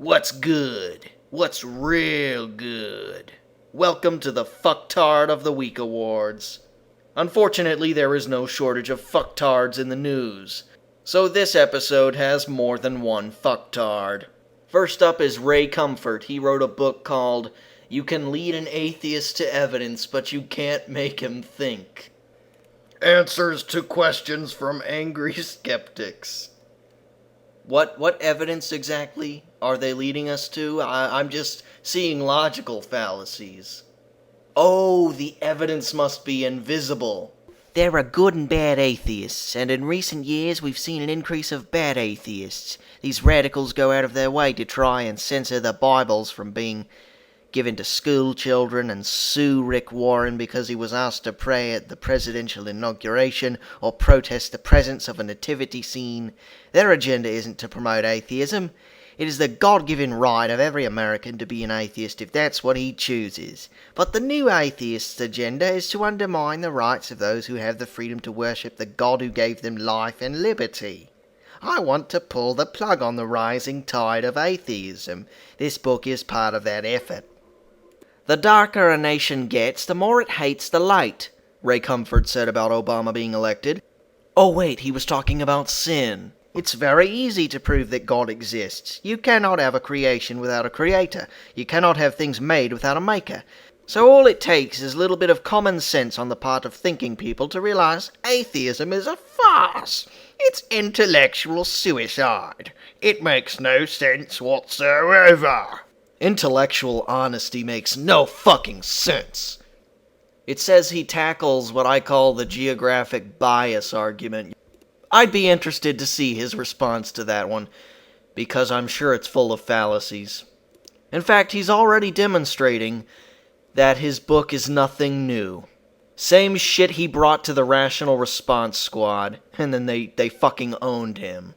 What's good? What's real good? Welcome to the Fucktard of the Week Awards. Unfortunately, there is no shortage of fucktards in the news, so this episode has more than one fucktard. First up is Ray Comfort. He wrote a book called You Can Lead an Atheist to Evidence, but You Can't Make Him Think. Answers to questions from angry skeptics. What evidence exactly are they leading us to? I'm just seeing logical fallacies. Oh, the evidence must be invisible. There are good and bad atheists, and in recent years we've seen an increase of bad atheists. These radicals go out of their way to try and censor the Bibles from being given to school children and sue Rick Warren because he was asked to pray at the presidential inauguration or protest the presence of a nativity scene. Their agenda isn't to promote atheism. It is the God-given right of every American to be an atheist if that's what he chooses. But the new atheist's agenda is to undermine the rights of those who have the freedom to worship the God who gave them life and liberty. I want to pull the plug on the rising tide of atheism. This book is part of that effort. The darker a nation gets, the more it hates the light, Ray Comfort said about Obama being elected. Oh wait, he was talking about sin. It's very easy to prove that God exists. You cannot have a creation without a creator. You cannot have things made without a maker. So all it takes is a little bit of common sense on the part of thinking people to realize atheism is a farce. It's intellectual suicide. It makes no sense whatsoever. Intellectual honesty makes no fucking sense. It says he tackles what I call the geographic bias argument. I'd be interested to see his response to that one, because I'm sure it's full of fallacies. In fact, he's already demonstrating that his book is nothing new. Same shit he brought to the Rational Response Squad, and then they fucking owned him.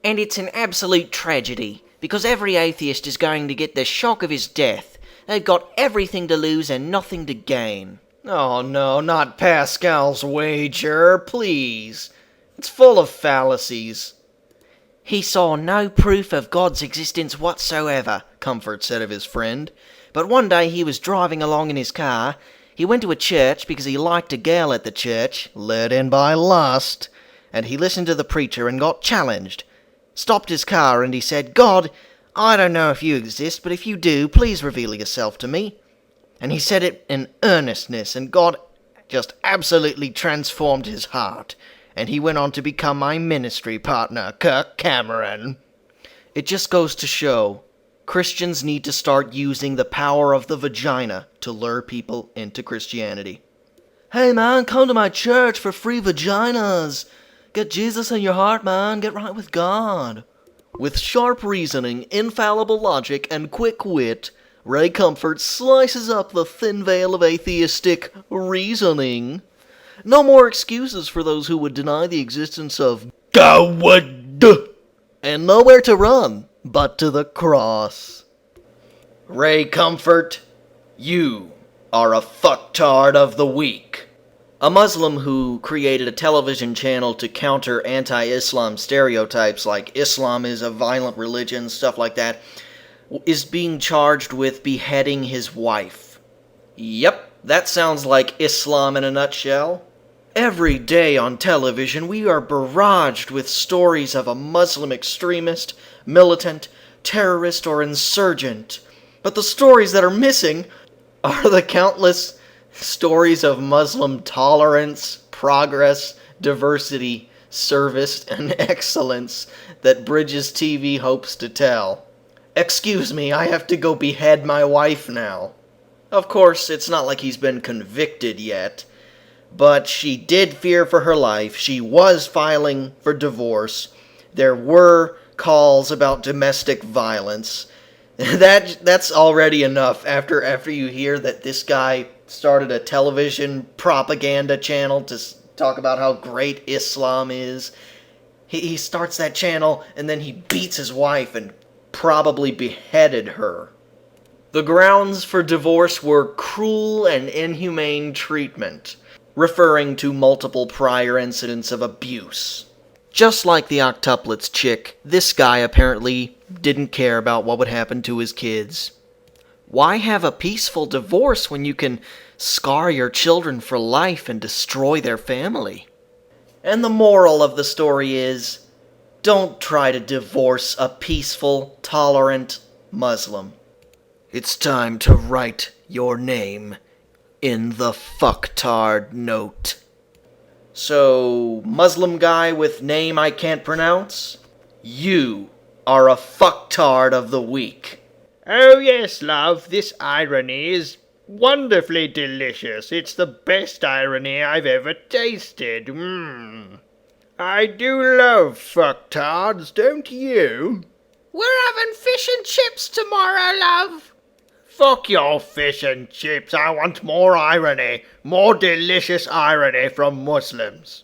And it's an absolute tragedy, because every atheist is going to get the shock of his death. They've got everything to lose and nothing to gain. Oh no, not Pascal's wager, please. It's full of fallacies. He saw no proof of God's existence whatsoever, Comfort said of his friend. But one day he was driving along in his car. He went to a church because he liked a girl at the church, led in by lust, and he listened to the preacher and got challenged. Stopped his car and he said, God, I don't know if you exist, but if you do, please reveal yourself to me. And he said it in earnestness, and God just absolutely transformed his heart. And he went on to become my ministry partner, Kirk Cameron. It just goes to show, Christians need to start using the power of the vagina to lure people into Christianity. Hey man, come to my church for free vaginas. Get Jesus in your heart, man. Get right with God. With sharp reasoning, infallible logic, and quick wit, Ray Comfort slices up the thin veil of atheistic reasoning. No more excuses for those who would deny the existence of God. And nowhere to run but to the cross. Ray Comfort, you are a fucktard of the week. A Muslim who created a television channel to counter anti-Islam stereotypes like Islam is a violent religion, stuff like that, is being charged with beheading his wife. Yep, that sounds like Islam in a nutshell. Every day on television we are barraged with stories of a Muslim extremist, militant, terrorist, or insurgent. But the stories that are missing are the countless stories of Muslim tolerance, progress, diversity, service, and excellence that Bridges TV hopes to tell. Excuse me, I have to go behead my wife now. Of course, it's not like he's been convicted yet, but she did fear for her life. She was filing for divorce. There were calls about domestic violence. That's already enough after you hear that this guy started a television propaganda channel to talk about how great Islam is. He starts that channel and then he beats his wife and probably beheaded her. The grounds for divorce were cruel and inhumane treatment, referring to multiple prior incidents of abuse. Just like the octuplets chick, this guy apparently didn't care about what would happen to his kids. Why have a peaceful divorce when you can scar your children for life and destroy their family? And the moral of the story is, don't try to divorce a peaceful, tolerant Muslim. It's time to write your name in the fucktard note. So, Muslim guy with name I can't pronounce, you are a fucktard of the week. Oh yes, love, this irony is wonderfully delicious. It's the best irony I've ever tasted. I do love fucktards, don't you? We're having fish and chips tomorrow, love. Fuck your fish and chips. I want more irony. More delicious irony from Muslims.